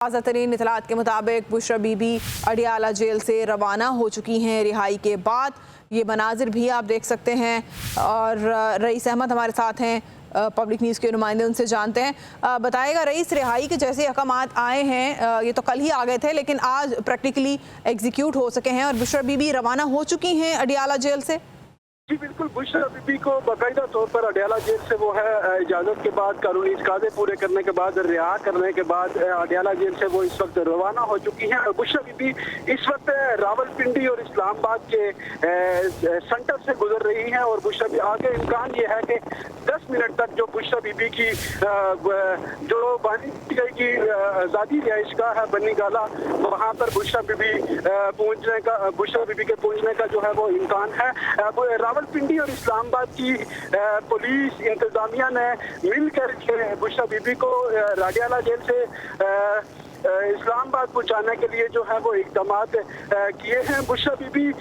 ताज़ा तरीन इतलात के मुताबिक बुशरा बीबी अडियाला जेल से रवाना हो चुकी हैं रिहाई के बाद। ये मनाजिर भी आप देख सकते हैं और रईस अहमद हमारे साथ हैं, पब्लिक न्यूज़ के नुमाइंदे, उनसे जानते हैं। बताएगा रईस, रिहाई के जैसे अहकामात आए हैं, ये तो कल ही आ गए थे लेकिन आज प्रैक्टिकली एग्जीक्यूट हो सके हैं और बुशरा बीबी रवाना हो चुकी हैं अडियाला जेल से। जी बिल्कुल, बुशरा बीबी को बाकायदा तौर पर अडियाला जेल से वो है इजाज़त के बाद, कानूनी तकाज़े पूरे करने के बाद, रिहा करने के बाद अडियाला जेल से वो इस वक्त रवाना हो चुकी हैं। बुशरा बीबी इस वक्त रावलपिंडी और इस्लामाबाद के सेंटर से गुजर रही हैं और बुशरा बीबी आगे इम्कान ये है कि 10 मिनट तक जो बुशरा बीबी की जो बनी की आज़ादी रिहाइशगाह है बन्नी गाला, वहाँ पर बुशरा बीबी के पहुँचने का जो है वो इम्कान है। रावलपिंडी और इस्लामाबाद की पुलिस इंतजामिया ने मिलकर बुशरा बीबी को अडियाला जेल से इस्लामाबाद पहुंचाने के लिए जो है वो इक़दामात किए हैं। बुशरा बीबी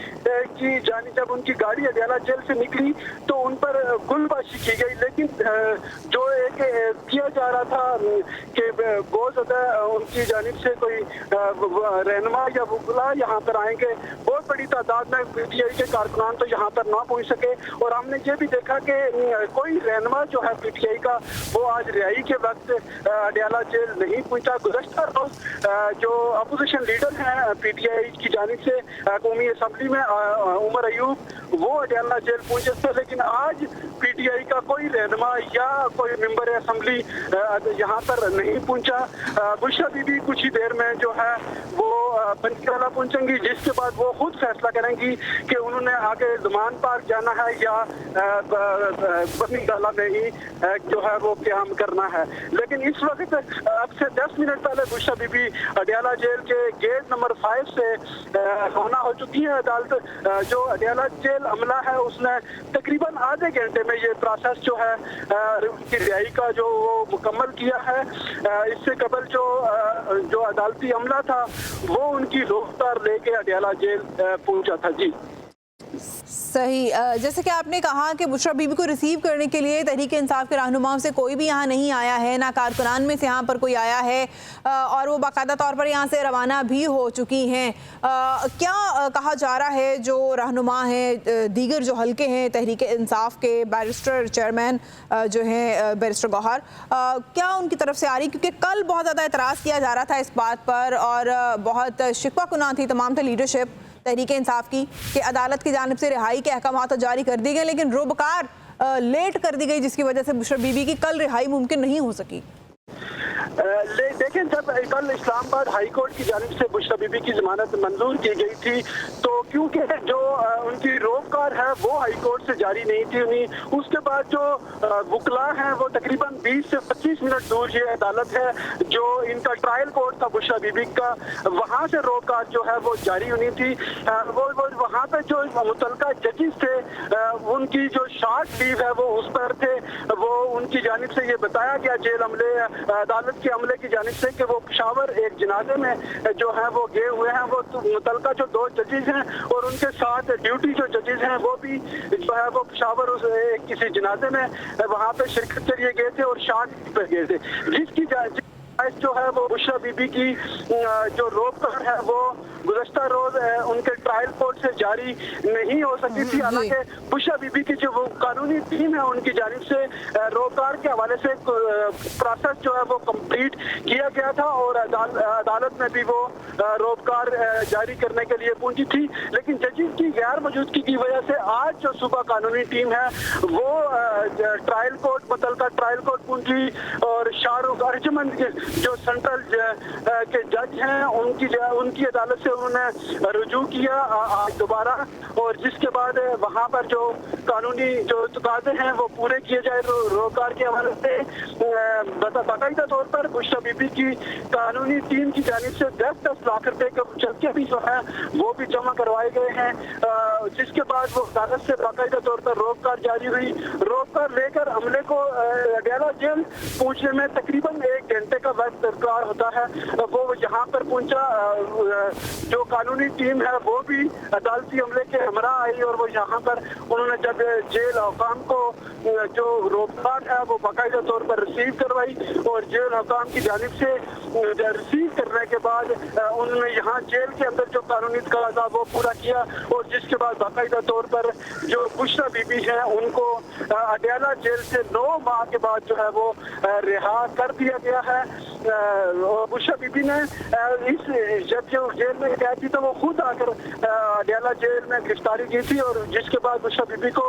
की जानी जब उनकी गाड़ी अडियाला जेल से निकली तो उन पर गुलबाशी की गई, लेकिन जो एक किया जा रहा था कि बहुत ज़्यादा उनकी जानिब से कोई रहनुमा या वकला यहाँ पर आएंगे, बहुत बड़ी तादाद में PTI के कारकुनान तो यहाँ पर ना पहुँच सके और हमने ये भी देखा कि कोई रहनुमा जो है PTI का वो आज रिहाई के वक्त अडियाला जेल नहीं पहुँचा। गुज़श्ता रोज़ जो अपोजिशन लीडर हैं PTI की जानिब से कौमी असम्बली में उमर अयूब, वो अडियाला जेल पहुंचे थे, लेकिन आज PTI का कोई रहनुमा या कोई मेंबर असम्बली यहाँ पर नहीं पहुंचा। बुशरा बीबी कुछ ही देर में जो है वो बन्नी गाला पहुंचेंगी, जिसके बाद वो खुद फैसला करेंगी कि उन्होंने आगे ज़मान पार्क जाना है या बन्नी गाला में ही जो है वो क़याम करना है। लेकिन इस वक्त अब से 10 मिनट पहले बुशरा बीबी अडियाला जेल के गेट नंबर 5 से रवाना हो चुकी है। अदालत जो अडियाला जेल अमला है उसने तकरीबन आधे घंटे में ये प्रोसेस जो है उनकी रिहाई का जो वो मुकम्मल किया है। इससे कबल जो अदालती अमला था वो उनकी रोहतार लेके अडियाला जेल पहुंचा था। जी सही, जैसे कि आपने कहा कि बुशरा बीबी को रिसीव करने के लिए तहरीक इंसाफ के रहनुमाओं से कोई भी यहाँ नहीं आया है, ना कारकुनान में से यहाँ पर कोई आया है और वो बाकायदा तौर पर यहाँ से रवाना भी हो चुकी हैं। क्या कहा जा रहा है जो रहनुमा हैं, दीगर जो हल्के हैं तहरीक इंसाफ के, बैरिस्टर चेयरमैन जो हैं बैरिस्टर गौहर, क्या उनकी तरफ से आ रही? क्योंकि कल बहुत ज़्यादा एतराज़ किया जा रहा था इस बात पर और बहुत शिकवा कुना थी तमाम लीडरशिप तहरीक इंसाफ की कि अदालत की जानिब से रिहाई के अहकामात जारी कर दी गए लेकिन रोबकार लेट कर दी गई, जिसकी वजह से बुशरा बीबी की कल रिहाई मुमकिन नहीं हो सकी। देखें, जब कल इस्लामाबाद हाई कोर्ट की जानिब से बुशरा बीबी की जमानत मंजूर की गई थी तो क्योंकि जो उनकी रोककार है वो हाई कोर्ट से जारी नहीं थी उन्हीं, उसके बाद जो वकला हैं वो तकरीबन 20 से 25 मिनट दूर ये अदालत है जो इनका ट्रायल कोर्ट था बुशरा बीबी का, वहाँ से रोककार जो है वो जारी होनी थी। वो वहाँ पर जो मुतलका जजेस थे उनकी जो शॉर्ट लीव है वो उस पर थे। वो उनकी जानिब से ये बताया गया जेल अमले अदालत के अमले की जानिब से कि वो पेशावर एक जनाजे में जो है वो गए हुए हैं। वो मुतलका जो 2 जजेस हैं और उनके साथ ड्यूटी जो जजेस हैं वो भी जो है वो पेशावर उस किसी जनाजे में वहाँ पे शिरकत के लिए गए थे और शॉर्ट पे गए थे, जिसकी जो है वो बुशरा बीबी की जो रोककार है वो गुज़श्ता रोज उनके ट्रायल कोर्ट से जारी नहीं हो सकी थी। हालांकि बुशरा बीबी की जो वो कानूनी टीम है उनकी जानिब से रोककार के हवाले से प्रोसेस जो है वो कंप्लीट किया गया था और अदालत में भी वो रोककार जारी करने के लिए पहुंची थी, लेकिन जजेस की गैर मौजूदगी की वजह से आज जो सुबह कानूनी टीम है वो ट्रायल कोर्ट मुतलका ट्रायल कोर्ट पहुंची और शाहरुख अर्जमंद जो सेंट्रल के जज हैं उनकी अदालत से उन्होंने रुजू किया आज दोबारा, और जिसके बाद वहाँ पर जो कानूनी जो तकाज़े हैं वो पूरे किए जाए। रोककार के हवाले से बाकायदा तौर पर बुशरा बीबी की कानूनी टीम की जानिब से 10-10 लाख रुपए के चक्के भी जो है वो भी जमा करवाए गए हैं, जिसके बाद वो अदालत से बाकायदा तौर पर रोककार जारी हुई। रोककार लेकर अमले को अडियाला जेल पहुँचने में तकरीबन 1 घंटे का وقت درکار ہوتا ہے وہ یہاں پر پہنچا. جو قانونی ٹیم ہے وہ بھی عدالتی عملے کے ہمراہ آئی اور وہ یہاں پر انہوں نے جب جیل حکام کو جو روکاٹ ہے وہ باقاعدہ طور پر ریسیو کروائی اور جیل حکام کی جانب سے ریسیو کرنے کے بعد انہوں نے یہاں جیل کے اندر جو قانونی تقاضا وہ پورا کیا اور جس کے بعد باقاعدہ طور پر جو بشرا بی بی ہیں ان کو اڈیالہ جیل سے 9 ماہ کے بعد جو ہے وہ رہا کر دیا گیا ہے. بشرا بی بی نے اس جب جو جیل میں قید تھی تو وہ خود آ کر اڈیالہ جیل میں گرفتاری کی تھی اور جس کے بعد بشرا بی بی کو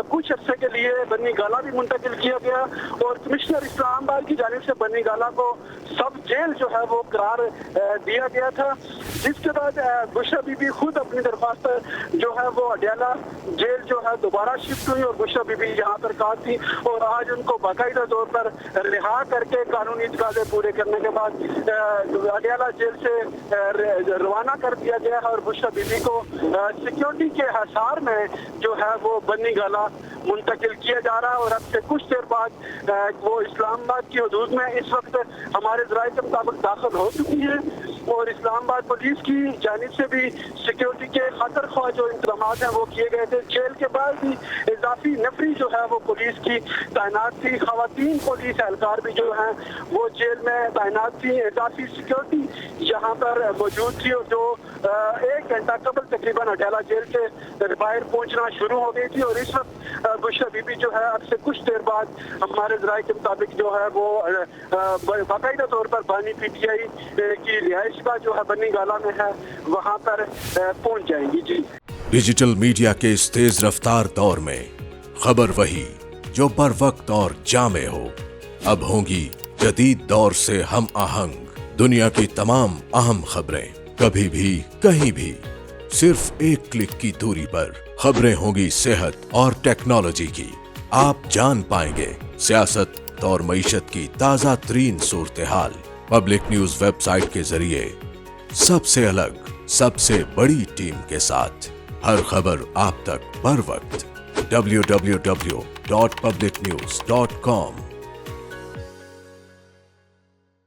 کچھ عرصے کے لیے بنی گالا بھی منتقل کیا گیا اور کمشنر اسلام آباد کی جانب سے بنی گالا کو سب جیل جو ہے وہ قرار دیا گیا تھا. جس کے بعد بشرا بی بی خود اپنی درخواست پر جو ہے وہ اڈیالہ جیل جو ہے دوبارہ شفٹ ہوئی اور بشرا بی بی یہاں پر قید تھی اور آج ان کو باقاعدہ طور پر رہا کر کے قانونی تقاضے پورے کرنے کے بعد اڈیالہ جیل سے روانہ کر دیا گیا ہے اور بشرا بی بی کو سیکیورٹی کے حصار میں جو ہے وہ بنی گالا منتقل کیا جا رہا ہے اور اب سے کچھ دیر بعد وہ اسلام آباد کی حدود میں اس وقت ہمارے ذرائع کے مطابق داخل ہو چکی ہے اور اسلام آباد پولیس کی جانب سے بھی سیکیورٹی کے خاطر خواہ جو انتظامات ہیں وہ کیے گئے تھے. جیل کے بعد بھی اضافی نفری جو ہے وہ پولیس کی تعینات تھی. خواتین پولیس اہلکار بھی جو ہیں وہ جیل میں تعینات تھی. اضافی سیکیورٹی یہاں پر موجود تھی اور جو 1 گھنٹہ قبل تقریباً اڈیالہ جیل سے باہر پہنچنا شروع ہو گئی تھی اور اس وقت بشرا بی بی جو ہے اب سے کچھ دیر بعد ہمارے ذرائع کے مطابق جو ہے وہ باقاعدہ طور پر بانی پی ٹی آئی کی رہائش کا جو ہے بنی گالا میں ہے وہاں پر پہنچ جائیں گی. جی ڈیجیٹل میڈیا کے اس تیز رفتار دور میں خبر وہی جو بر وقت اور جامع ہو. اب ہوں گی جدید دور سے ہم آہنگ دنیا کی تمام اہم خبریں کبھی بھی کہیں بھی صرف ایک کلک کی دوری پر. خبریں ہوں گی صحت اور ٹیکنالوجی کی. آپ جان پائیں گے سیاست اور معیشت کی تازہ ترین صورتحال. پبلک نیوز ویب سائٹ کے ذریعے سب سے الگ سب سے بڑی ٹیم کے ساتھ ہر خبر آپ تک بر وقت. www.publicnews.com